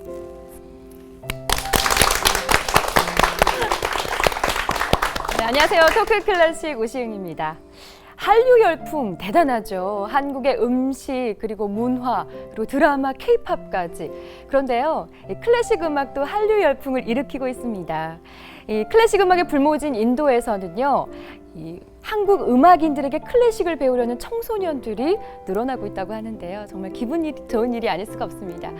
네, 안녕하세요. 토크 클래식 오시은입니다. 한류 열풍 대단하죠. 한국의 음식, 그리고 문화, 그리고 드라마, 케이팝까지. 그런데요, 이 클래식 음악도 한류 열풍을 일으키고 있습니다. 이 클래식 음악의 불모지인 인도에서는요, 이 한국 음악인들에게 클래식을 배우려는 청소년들이 늘어나고 있다고 하는데요. 정말 기분 좋은 일이 아닐 수가 없습니다.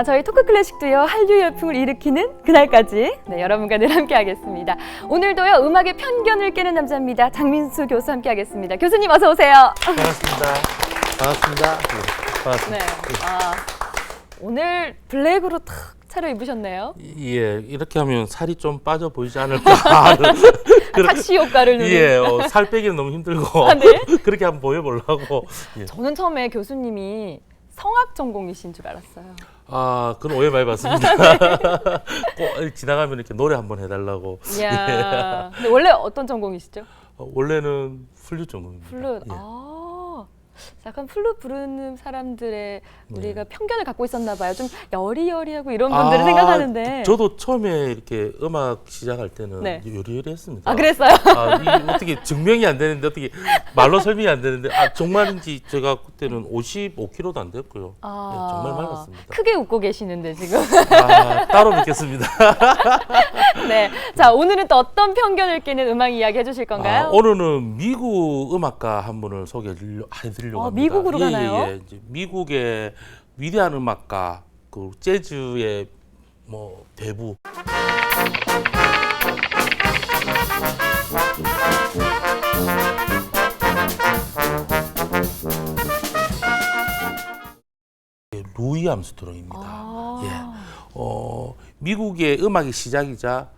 저희 토크 클래식도요, 한류 열풍을 일으키는 그날까지 여러분과 늘 함께하겠습니다. 오늘도요, 음악의 편견을 깨는 남자입니다. 장민수 교수 함께하겠습니다. 교수님 어서 오세요. 반갑습니다. 반갑습니다. 반갑습니다. 네. 오늘 블랙으로 탁 차려입으셨네요. 예, 이렇게 하면 살이 좀 빠져 보이지 않을까. 착시 효과를 누리는. 예, 살 빼기는 너무 힘들고 네? 그렇게 한번 보여보려고. 예. 저는 처음에 교수님이 성악 전공이신 줄 알았어요. 그건 오해 많이 받습니다. 꼭 지나가면 이렇게 노래 한번 해달라고. 이야. 근데 원래 어떤 전공이시죠? 원래는 플룻 전공입니다. 플룻. 예. 약간 플룻 부르는 사람들의 우리가 편견을 갖고 있었나 봐요. 좀 여리여리하고 이런 분들을 생각하는데. 저도 처음에 이렇게 음악 시작할 때는 네. 요리요리했습니다. 그랬어요? 이 어떻게 증명이 안 되는데 어떻게 말로 설명이 안 되는데 정말인지 제가 그때는 55kg도 안 됐고요. 네, 정말 말랐습니다. 크게 웃고 계시는데 지금. 따로 뵙겠습니다. 네. 자, 오늘은 또 어떤 편견을 깨는 음악 이야기 해주실 건가요? 오늘은 미국 음악가 한 분을 소개해드리려고 합니다. 미국으로 가나요? 예. 이제 미국의 위대한 음악가, 그 재즈의 뭐 대부. 루이 암스트롱입니다. 예. 미국의 음악의 시작이자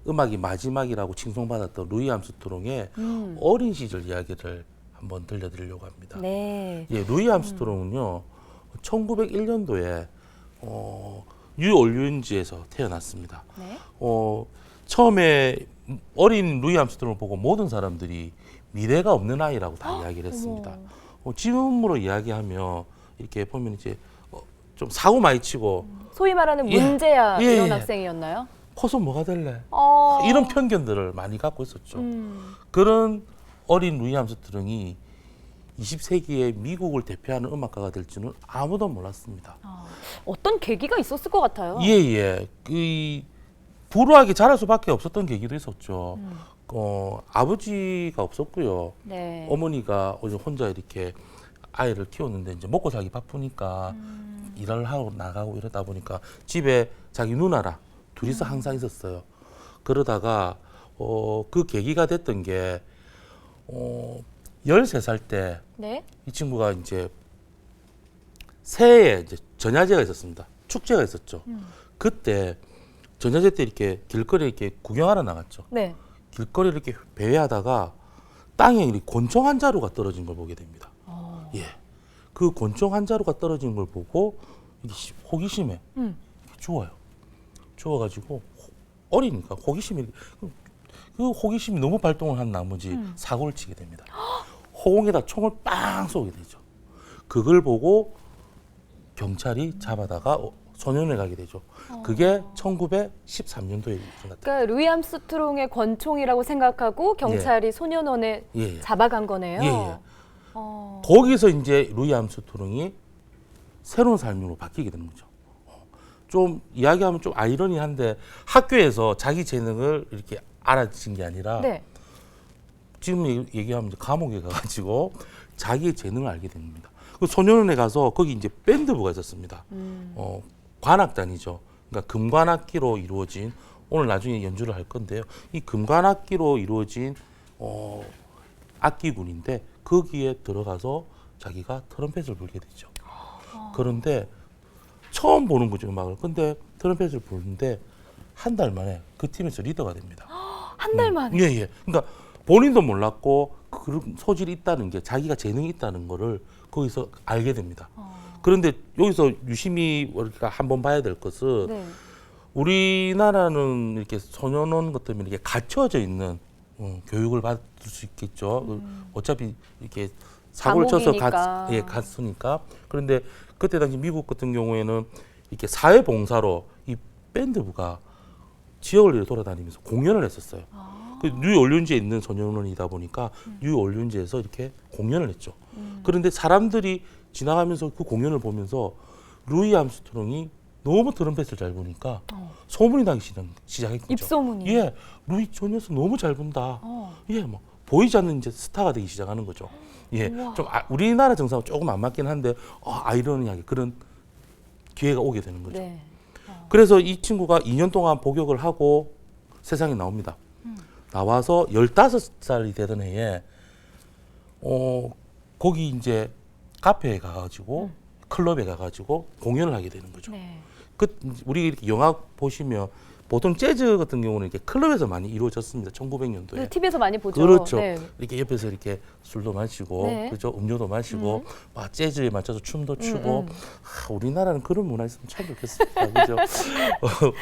음악이 마지막이라고 칭송받았던 루이 암스트롱의 어린 시절 이야기를 한번 들려드리려고 합니다. 네. 예, 루이 암스트롱은요, 1901년도에 뉴올리언즈에서 태어났습니다. 네. 처음에 어린 루이 암스트롱을 보고 모든 사람들이 미래가 없는 아이라고 다 이야기를 했습니다. 지금으로 이야기하면 이렇게 보면 이제 좀 사고 많이 치고 소위 말하는 문제야 이런 예. 학생이었나요? 커서 뭐가 될래? 어. 이런 편견들을 많이 갖고 있었죠. 그런 어린 루이 암스트롱이 20세기의 미국을 대표하는 음악가가 될 줄은 아무도 몰랐습니다. 어떤 계기가 있었을 것 같아요. 예. 불우하게 자랄 수밖에 없었던 계기도 있었죠. 아버지가 없었고요. 네. 어머니가 혼자 이렇게 아이를 키웠는데 이제 먹고 살기 바쁘니까 일을 하고 나가고 이러다 보니까 집에 자기 누나랑 둘이서 항상 있었어요. 그러다가 그 계기가 됐던 게 13살 때 이 네. 친구가 이제 새해에 이제 전야제가 있었습니다. 축제가 있었죠. 그때 전야제 때 이렇게 길거리에 이렇게 구경하러 나갔죠. 네. 길거리를 이렇게 배회하다가 땅에 이렇게 곤충 한 자루가 떨어진 걸 보게 됩니다. 예. 그 곤충 한 자루가 떨어진 걸 보고 이게 호기심에 이렇게 주워요. 주워가지고 어리니까 호기심이 그 호기심이 너무 발동을 한 나머지 사고를 치게 됩니다. 호공에다 총을 빵 쏘게 되죠. 그걸 보고 경찰이 잡아다가 소년원에 가게 되죠. 그게 1913년도에 일어났다. 그러니까 루이 암스트롱의 권총이라고 생각하고 경찰이 소년원에 예. 잡아간 거네요. 예. 거기서 이제 루이 암스트롱이 새로운 삶으로 바뀌게 되는 거죠. 좀 이야기하면 좀 아이러니한데 학교에서 자기 재능을 이렇게 알아진 게 아니라 네. 지금 얘기하면 이제 감옥에 가가지고 자기의 재능을 알게 됩니다. 그 소년원에 가서 거기 이제 밴드부가 있었습니다. 관악단이죠. 그러니까 금관악기로 이루어진 오늘 나중에 연주를 할 건데요. 이 금관악기로 이루어진 악기군인데 거기에 들어가서 자기가 트럼펫을 불게 되죠. 그런데 처음 보는 거죠, 음악을. 근데 트럼펫을 부르는데 한 달 만에 그 팀에서 리더가 됩니다. 한 달 만에. 예. 그러니까 본인도 몰랐고 그런 소질이 있다는 게 자기가 재능이 있다는 거를 거기서 알게 됩니다. 그런데 여기서 유심히 우리가 한번 봐야 될 것은 네. 우리나라는 이렇게 소년원 같은 이렇게 갇혀져 있는 교육을 받을 수 있겠죠. 어차피 이렇게 사고를 쳐서 감옥이니까. 갔으니까. 그런데 그때 당시 미국 같은 경우에는 이렇게 사회봉사로 이 밴드부가 지역을 이렇게 돌아다니면서 공연을 했었어요. 그 뉴올리언즈에 있는 소년원이다 보니까 뉴올리언즈에서 이렇게 공연을 했죠. 그런데 사람들이 지나가면서 그 공연을 보면서 루이 암스트롱이 너무 트럼펫을 잘 부니까 소문이 나기 시작했죠. 입소문이. 예, 루이 저 녀석 너무 잘 분다. 예, 뭐 보이지 않는 이제 스타가 되기 시작하는 거죠. 예, 우와. 좀 우리나라 정상은 조금 안 맞긴 한데 아이러니하게 그런 기회가 오게 되는 거죠. 네. 그래서 이 친구가 2년 동안 복역을 하고 세상에 나옵니다. 나와서 15살이 되던 해에 거기 이제 카페에 가가지고 클럽에 가가지고 공연을 하게 되는 거죠. 네. 우리 이렇게 영화 보시면 보통 재즈 같은 경우는 이렇게 클럽에서 많이 이루어졌습니다. 1900년도에. 네, TV에서 많이 보죠. 그렇죠. 네. 이렇게 옆에서 이렇게 술도 마시고, 네. 그렇죠. 음료도 마시고, 막 재즈에 맞춰서 춤도 추고. 우리나라는 그런 문화 있으면 참 좋겠습니다. 그죠?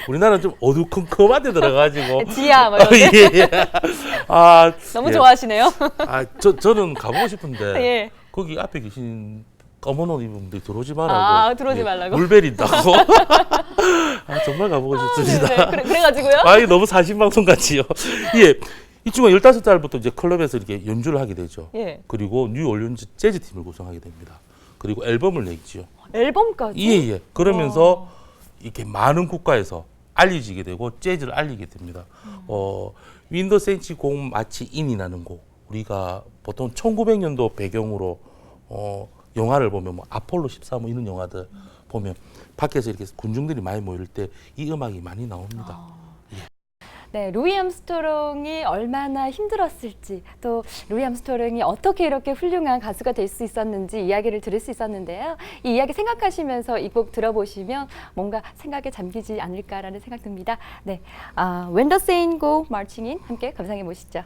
우리나라는 좀 어두컴컴한 데 들어가지고. 지하 뭐 이런 데. 예, 예. 너무 예. 좋아하시네요. 저는 가보고 싶은데 예. 거기 앞에 계신 검은 옷 입은 분들이 들어오지 말라고. 들어오지 말라고. 물 베린다고. 정말 가보고 싶습니다. 네. 그래가지고요. 이게 너무 사신방송 같지요. 예. 이 친구가 15살부터 이제 클럽에서 이렇게 연주를 하게 되죠. 예. 그리고 뉴올리언즈 재즈 팀을 구성하게 됩니다. 그리고 앨범을 내지요. 앨범까지. 예. 그러면서 이렇게 많은 국가에서 알려지게 되고 재즈를 알리게 됩니다. 윈더 센치 공 마치 인이라는 곡. 우리가 보통 1900년도 배경으로 영화를 보면 뭐 아폴로 14 뭐 이런 영화들 보면 밖에서 이렇게 군중들이 많이 모일 때 이 음악이 많이 나옵니다. 네, 루이 암스트롱이 얼마나 힘들었을지, 또 루이 암스트롱이 어떻게 이렇게 훌륭한 가수가 될 수 있었는지 이야기를 들을 수 있었는데요. 이 이야기 생각하시면서 이 곡 들어보시면 뭔가 생각에 잠기지 않을까라는 생각 듭니다. 네, When the Saints Go Marching In 함께 감상해 보시죠.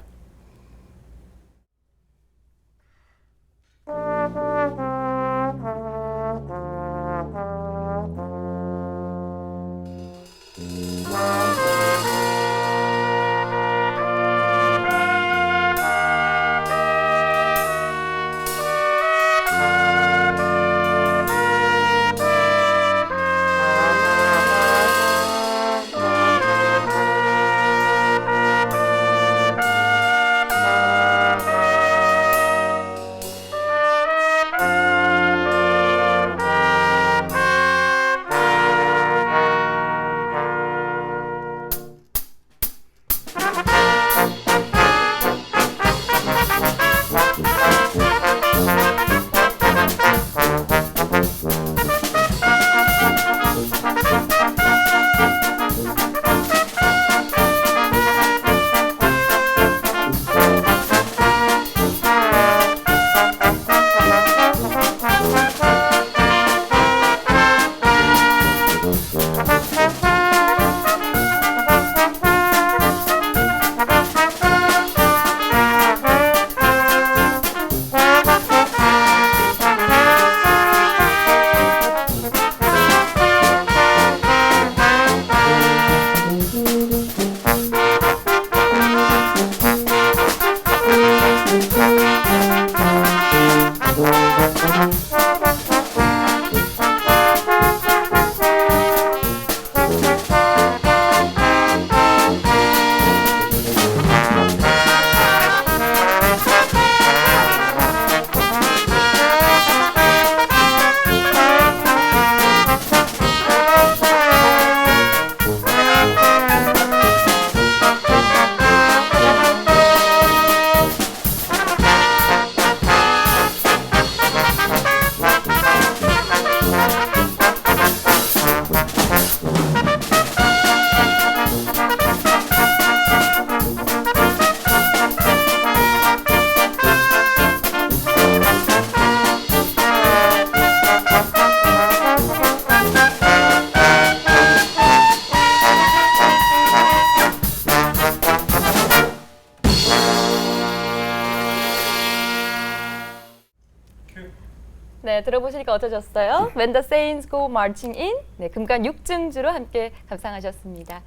네, 들어보시니까 어떠셨어요? When the Saints Go Marching In. 네, 금관 6증주로 함께 감상하셨습니다.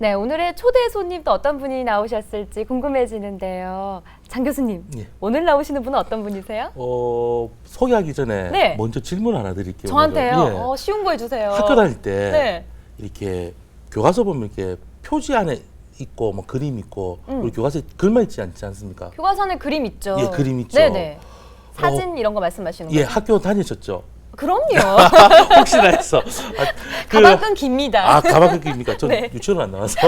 네, 오늘의 초대 손님 또 어떤 분이 나오셨을지 궁금해지는데요. 장 교수님, 예. 오늘 나오시는 분은 어떤 분이세요? 소개하기 전에 네. 먼저 질문 하나 드릴게요. 저한테요? 오늘은. 예. 쉬운 거 해주세요. 학교 다닐 때 네. 이렇게 교과서 보면 이렇게 표지 안에 있고 뭐 그림 있고 우리 교과서에 글만 있지 않지 않습니까? 교과서에 그림 있죠. 예, 그림 있죠. 네네. 사진 이런 거 말씀하시는 예, 거죠? 학교 다니셨죠? 그럼요. 혹시나 해서. 가방끈 깁니다. 가방끈 깁니까? 전 네. 유치원 안 나와서.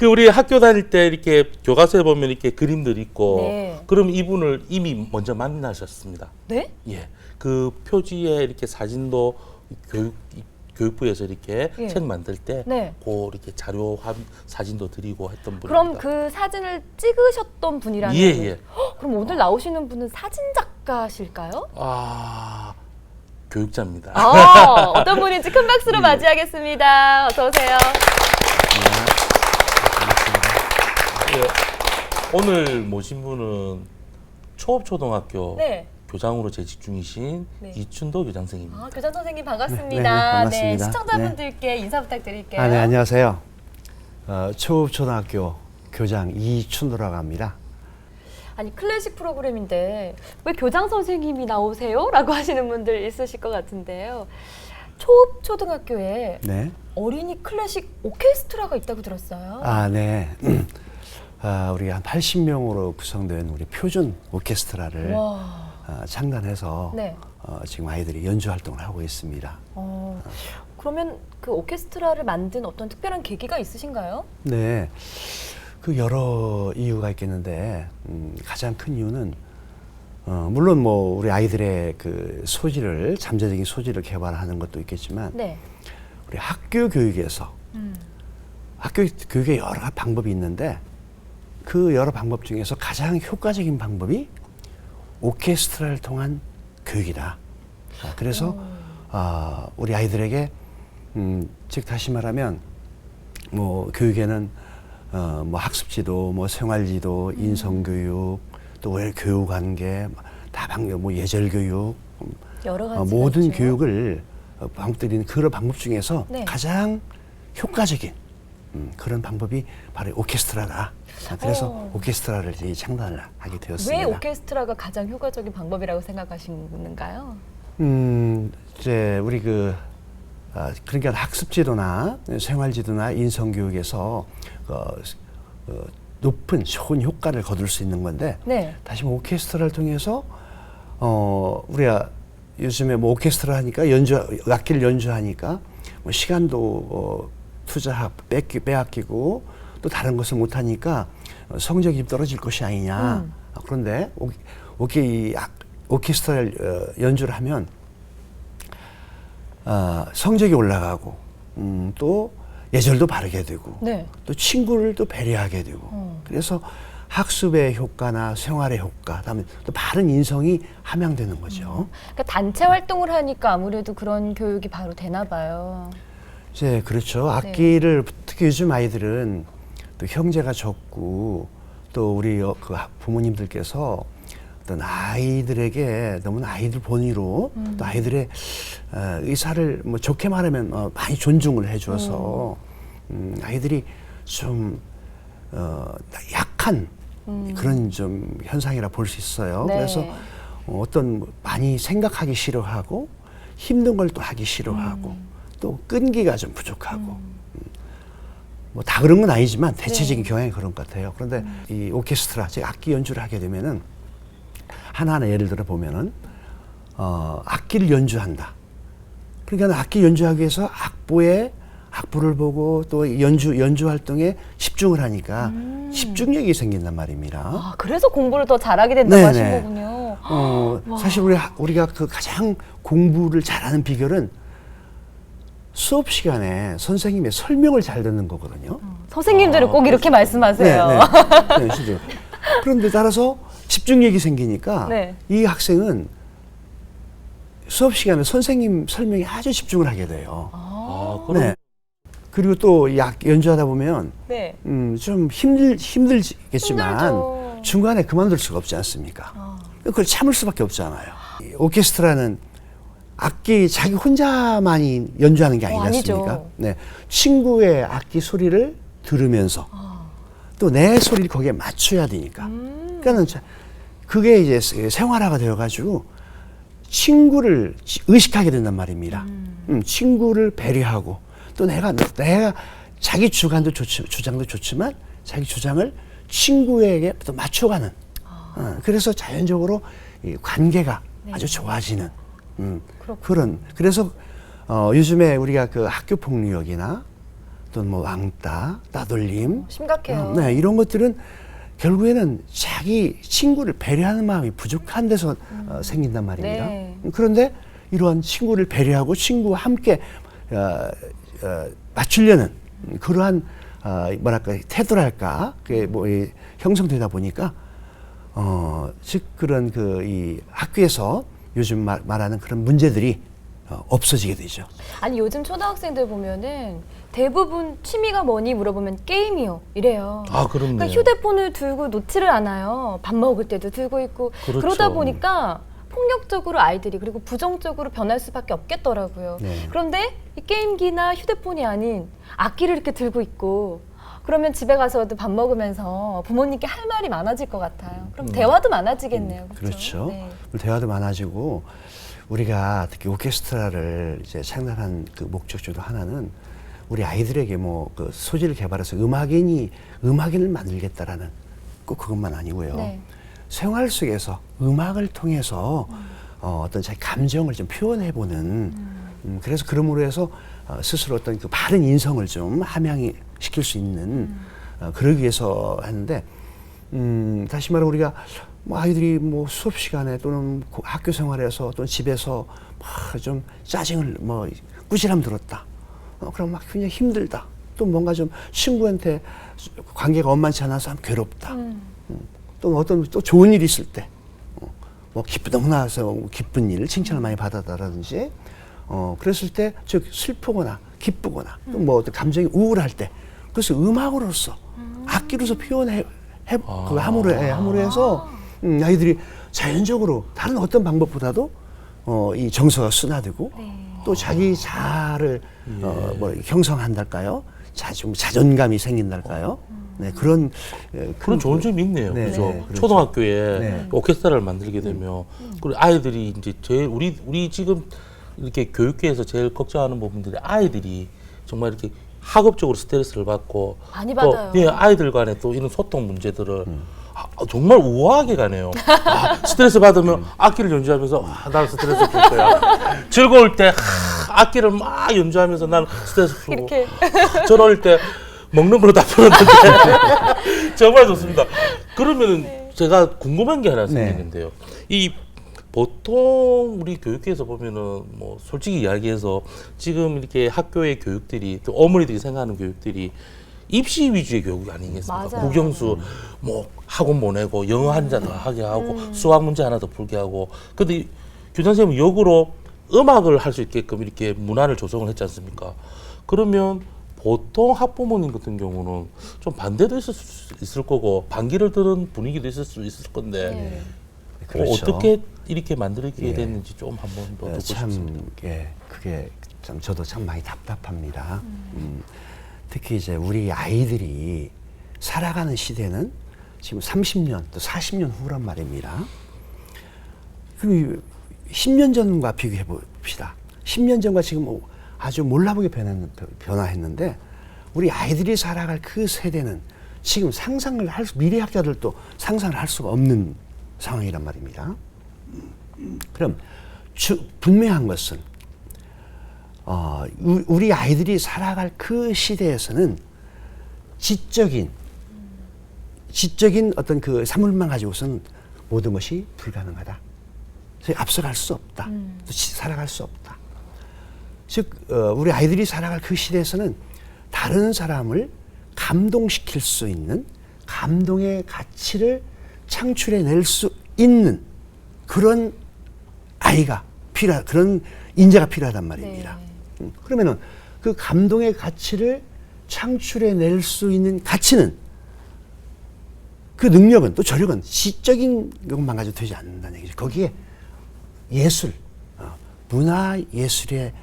우리 학교 다닐 때 이렇게 교과서에 보면 이렇게 그림들이 있고, 네. 그럼 이분을 이미 먼저 만나셨습니다. 네? 예. 그 표지에 이렇게 사진도 교육부에서 이렇게 예. 책 만들 때, 네. 이렇게 사진도 드리고 했던 분입니다. 그럼 그 사진을 찍으셨던 분이라는 예, 예. 그럼 오늘 나오시는 분은 사진 작가실까요? 교육자입니다. 어떤 분인지 큰 박수로 예. 맞이하겠습니다. 어서 오세요. 예, 오늘 모신 분은 초업초등학교 네. 교장으로 재직 중이신 네. 이춘도 교장선생님입니다. 교장 선생님 반갑습니다. 네, 반갑습니다. 시청자분들께 인사 부탁드릴게요. 네, 안녕하세요. 초급초등학교 교장 이춘도라고 합니다. 아니 클래식 프로그램인데 왜 교장 선생님이 나오세요? 라고 하시는 분들 있으실 것 같은데요. 초등학교에 네. 어린이 클래식 오케스트라가 있다고 들었어요. 네. 우리 한 80명으로 구성된 우리 표준 오케스트라를 와. 창단해서 네. 지금 아이들이 연주 활동을 하고 있습니다. 그러면 그 오케스트라를 만든 어떤 특별한 계기가 있으신가요? 네. 그 여러 이유가 있겠는데 가장 큰 이유는 물론 뭐 우리 아이들의 그 소질을 잠재적인 소질을 개발하는 것도 있겠지만 네. 우리 학교 교육에서 학교 교육에 여러 방법이 있는데 그 여러 방법 중에서 가장 효과적인 방법이 오케스트라를 통한 교육이다. 그래서 우리 아이들에게 즉 다시 말하면 뭐 교육에는 뭐 학습지도, 뭐 생활지도, 인성교육, 또 교육관계, 다방면 뭐 예절교육, 여러 가지 모든 있죠. 교육을 방법들이 있는 그런 방법 중에서 네. 가장 효과적인 그런 방법이 바로 오케스트라다. 그래서 오케스트라를 이제 창단을 하게 되었습니다. 왜 오케스트라가 가장 효과적인 방법이라고 생각하시는가요? 이제 우리 그러니까 학습지도나 생활지도나 인성교육에서 높은 좋은 효과를 거둘 수 있는 건데 네. 다시 뭐 오케스트라를 통해서 우리가 요즘에 뭐 오케스트라 하니까 악기를 연주하니까 뭐 시간도 빼앗기고 또 다른 것을 못 하니까 성적이 좀 떨어질 것이 아니냐. 그런데 오케스트라를 연주를 하면 성적이 올라가고 또 예절도 바르게 되고 네. 또 친구를 또 배려하게 되고 그래서 학습의 효과나 생활의 효과, 그다음에 또 바른 인성이 함양되는 거죠. 그러니까 단체 활동을 하니까 아무래도 그런 교육이 바로 되나 봐요. 이제 그렇죠. 악기를 특히 요즘 아이들은 또 형제가 적고 또 우리 그 부모님들께서 어떤 아이들에게 너무나 아이들 본위로 또 아이들의 의사를 뭐 좋게 말하면 많이 존중을 해줘서 아이들이 좀 약한 그런 좀 현상이라 볼 수 있어요. 네. 그래서 어떤 많이 생각하기 싫어하고 힘든 걸 또 하기 싫어하고 또 끈기가 좀 부족하고 뭐 다 그런 건 아니지만 대체적인 네. 경향이 그런 것 같아요. 그런데 이 오케스트라, 즉 악기 연주를 하게 되면은 하나하나 예를 들어 보면은 악기를 연주한다. 그러니까 악기 연주하기 위해서 악보를 보고 또 연주 활동에 집중을 하니까 집중력이 생긴단 말입니다. 그래서 공부를 더 잘하게 된다고 네네. 하신 거군요. 사실 우리가 그 가장 공부를 잘하는 비결은 수업 시간에 선생님의 설명을 잘 듣는 거거든요. 선생님들은 꼭 이렇게 말씀하세요. 네, 실제로. 그런데 따라서 집중력이 생기니까 네. 이 학생은 수업 시간에 선생님 설명에 아주 집중을 하게 돼요. 그럼 네. 그리고 또 연주하다 보면 네. 좀 힘들겠지만 힘들죠. 중간에 그만둘 수가 없지 않습니까? 그걸 참을 수밖에 없잖아요. 이 오케스트라는 악기 자기 혼자만이 연주하는 게 아니지 않습니까? 아니죠. 네, 친구의 악기 소리를 들으면서 또 내 소리를 거기에 맞춰야 되니까. 그러니까는 그게 이제 생활화가 되어가지고 친구를 의식하게 된단 말입니다. 친구를 배려하고 또 내가 자기 주장도 좋지만 자기 주장을 친구에게 또 맞춰가는. 그래서 자연적으로 이 관계가 아주 좋아지는 그런. 그래서 요즘에 우리가 그 학교 폭력이나 또는 뭐 왕따, 따돌림, 심각해요. 네, 이런 것들은 결국에는 자기 친구를 배려하는 마음이 부족한 데서 생긴단 말입니다. 네. 그런데 이러한 친구를 배려하고 친구와 함께 맞추려는 그러한 뭐랄까 태도랄까 그게 뭐 형성되다 보니까 즉 그런 그 이 학교에서 요즘 말하는 그런 문제들이 없어지게 되죠. 아니 요즘 초등학생들 보면은 대부분 취미가 뭐니 물어보면 게임이요 이래요. 아, 그렇네요. 그러니까 휴대폰을 들고 놓지를 않아요. 밥 먹을 때도 들고 있고 그렇죠. 그러다 보니까 폭력적으로 아이들이 그리고 부정적으로 변할 수밖에 없겠더라고요. 네. 그런데 이 게임기나 휴대폰이 아닌 악기를 이렇게 들고 있고 그러면 집에 가서도 밥 먹으면서 부모님께 할 말이 많아질 것 같아요. 그럼 대화도 많아지겠네요. 그렇죠. 네. 대화도 많아지고 우리가 특히 오케스트라를 이제 창단한 그 목적 중에 하나는 우리 아이들에게 뭐 그 소질을 개발해서 음악인을 만들겠다라는 꼭 그것만 아니고요. 네. 생활 속에서 음악을 통해서 어떤 자기 감정을 좀 표현해보는 그래서 그러므로 해서 스스로 어떤 그 바른 인성을 좀 함양시킬 수 있는 그러기 위해서 하는데 다시 말해 우리가 뭐 아이들이 뭐 수업 시간에 또는 학교 생활에서 또는 집에서 막 좀 짜증을 뭐 꾸지람 들었다. 그럼 막 굉장히 힘들다. 또 뭔가 좀 친구한테 관계가 원만치 않아서 좀 괴롭다. 또 어떤 또 좋은 일이 있을 때, 뭐 너무나 기쁜 일, 칭찬을 많이 받았다라든지, 그랬을 때 즉 슬프거나 기쁘거나 또 뭐 어떤 감정이 우울할 때, 그래서 음악으로서 악기로서 그거 함으로 해서 아이들이 자연적으로 다른 어떤 방법보다도 이 정서가 순화되고 또 자기 자아를 뭐 형성한달까요? 좀 자존감이 생긴달까요? 네, 그런 좋은 점이 있네요. 네, 그죠? 네, 그렇죠. 초등학교에 네. 오케스트라를 만들게 되면 그리고 아이들이 이제 제일 우리 지금 이렇게 교육계에서 제일 걱정하는 부분들이 아이들이 정말 이렇게 학업적으로 스트레스를 받고 많이 또 받아요. 예, 아이들 간에 또 이런 소통 문제들을 정말 우아하게 가네요. 스트레스 받으면 악기를 연주하면서 난 스트레스 풀 거야. 즐거울 때 악기를 막 연주하면서 난 스트레스 풀고 이렇게 저럴 때 먹는 걸로 다 풀었는데 정말 좋습니다. 그러면은 제가 궁금한 게 하나 생기는데요. 이 보통 우리 교육계에서 보면은 뭐 솔직히 이야기해서 지금 이렇게 학교의 교육들이 또 어머니들이 생각하는 교육들이 입시 위주의 교육이 아니겠습니까? 맞아요. 국영수 뭐 학원 보내고 영어 한 잔 더 하게 하고 수학 문제 하나 더 풀게 하고 근데 교장 선생님은 역으로 음악을 할 수 있게끔 이렇게 문화를 조성을 했지 않습니까? 그러면 보통 학부모님 같은 경우는 좀 반대도 있을 거고 반기를 드는 분위기도 있을 수 있을 건데 네. 그렇죠. 어떻게 이렇게 만들게 예. 됐는지 좀 한번 더 듣고 참 싶습니다. 그게 참 저도 참 많이 답답합니다. 특히 이제 우리 아이들이 살아가는 시대는 지금 30년 또 40년 후란 말입니다. 그럼 10년 전과 비교해 봅시다. 10년 전과 지금 아주 몰라보게 변화했는데 우리 아이들이 살아갈 그 세대는 지금 미래학자들도 상상을 할 수가 없는 상황이란 말입니다. 그럼 분명한 것은 우리 아이들이 살아갈 그 시대에서는 지적인 어떤 그 산물만 가지고서는 모든 것이 불가능하다. 앞서갈 수 없다. 또 살아갈 수 없다. 즉 우리 아이들이 살아갈 그 시대에서는 다른 사람을 감동시킬 수 있는 감동의 가치를 창출해낼 수 있는 그런 그런 인재가 필요하단 말입니다. 네. 그러면은 그 감동의 가치를 창출해낼 수 있는 가치는 그 능력은 또 저력은 지적인 것만 가지고 되지 않는다는 얘기죠. 거기에 예술, 문화 예술의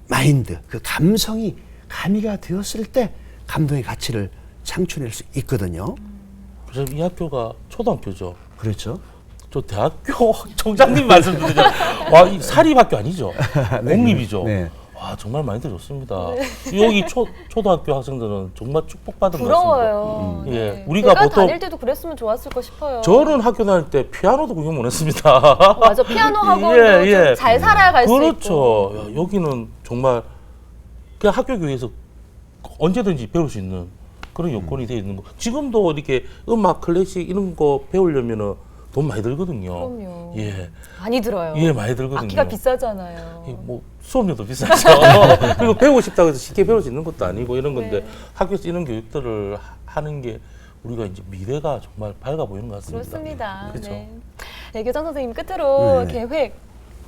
마인드, 그 감성이 가미가 되었을 때 감동의 가치를 창출할 수 있거든요. 그래서 이 학교가 초등학교죠. 그렇죠. 저 대학교 총장님 말씀 들으죠. 와, 이 사립학교 아니죠? 공립이죠. 네. 와, 정말 많이 들었습니다. 여기 초등학교 학생들은 정말 축복받은 것 같습니다. 부러워요. 예, 우리가 제가 보통 다닐 때도 그랬으면 좋았을 거 싶어요. 저는 학교 다닐 때 피아노도 구경 못 했습니다. 맞아, 피아노 학원도 예, 예. 좀 잘 살아야 갈 수 있고. 그렇죠. 야, 여기는 정말 그냥 학교 교회에서 언제든지 배울 수 있는 그런 여건이 되어 있는 거. 지금도 이렇게 음악, 클래식 이런 거 배우려면은 돈 많이 들거든요. 그럼요. 예, 많이 들어요. 예, 많이 들거든요. 악기가 비싸잖아요. 예, 뭐 수업료도 비싸죠. 그리고 배우고 싶다고 해서 쉽게 배울 수 있는 것도 아니고 이런 건데 네. 학교에서 이런 교육들을 하는 게 우리가 이제 미래가 정말 밝아 보이는 것 같습니다. 그렇습니다. 그렇죠. 네. 네, 교장 선생님 끝으로 네. 계획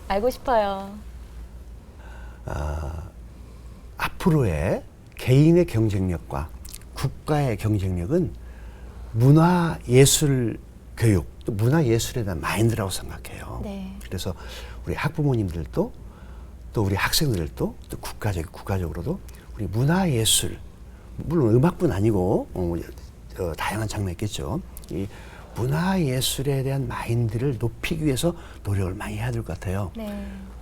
알고 싶어요. 앞으로의 개인의 경쟁력과 국가의 경쟁력은 문화예술 교육, 또 문화예술에 대한 마인드라고 생각해요. 네. 그래서 우리 학부모님들도 또 우리 학생들도 또 국가적으로도 우리 문화예술, 물론 음악뿐 아니고 다양한 장르 있겠죠. 이 문화예술에 대한 마인드를 높이기 위해서 노력을 많이 해야 될 것 같아요. 네.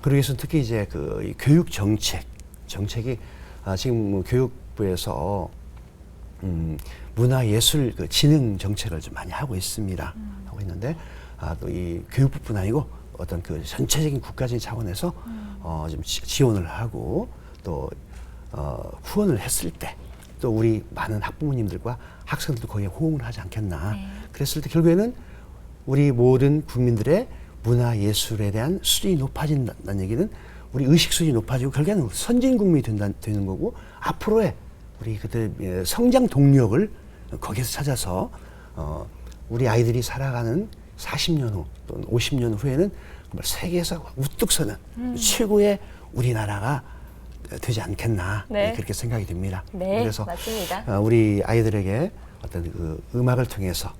그러기 위해서 특히 이제 이 교육 정책이 지금 뭐 교육부에서 문화예술 그 진흥 정책을 좀 많이 하고 있습니다. 하고 있는데 또 이 교육부뿐 아니고 어떤 그 전체적인 국가적인 차원에서 좀 지원을 하고 또 후원을 했을 때 또 우리 많은 학부모님들과 학생들도 거기에 호응을 하지 않겠나. 네. 그랬을 때 결국에는 우리 모든 국민들의 문화예술에 대한 수준이 높아진다는 얘기는 우리 의식 수준이 높아지고 결국에는 선진 국민이 되는 거고 앞으로의 우리 그들 성장 동력을 거기에서 찾아서 우리 아이들이 살아가는 40년 후 또는 50년 후에는 정말 세계에서 우뚝 서는 최고의 우리나라가 되지 않겠나. 네. 그렇게 생각이 듭니다. 네, 그래서 맞습니다. 우리 아이들에게 어떤 그 음악을 통해서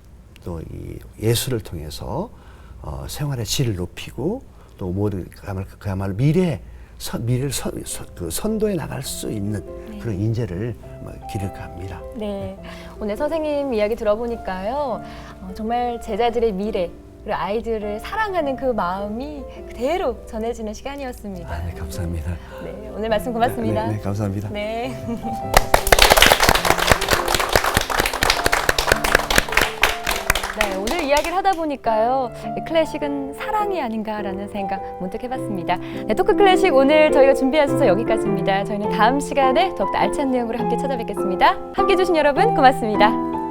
또 이 예술을 통해서 생활의 질을 높이고 또 모든 그야말로 미래를 선도해 나갈 수 있는 그런 인재를 기를까 합니다. 네. 오늘 선생님 이야기 들어보니까요. 정말 제자들의 미래, 그리고 아이들을 사랑하는 그 마음이 그대로 전해지는 시간이었습니다. 네, 감사합니다. 네, 오늘 말씀 고맙습니다. 네, 감사합니다. 네. 네, 오늘 이야기를 하다 보니까요. 클래식은 사랑이 아닌가라는 생각 문득 해봤습니다. 네, 토크 클래식 오늘 저희가 준비한 순서 여기까지입니다. 저희는 다음 시간에 더욱더 알찬 내용으로 함께 찾아뵙겠습니다. 함께해 주신 여러분 고맙습니다.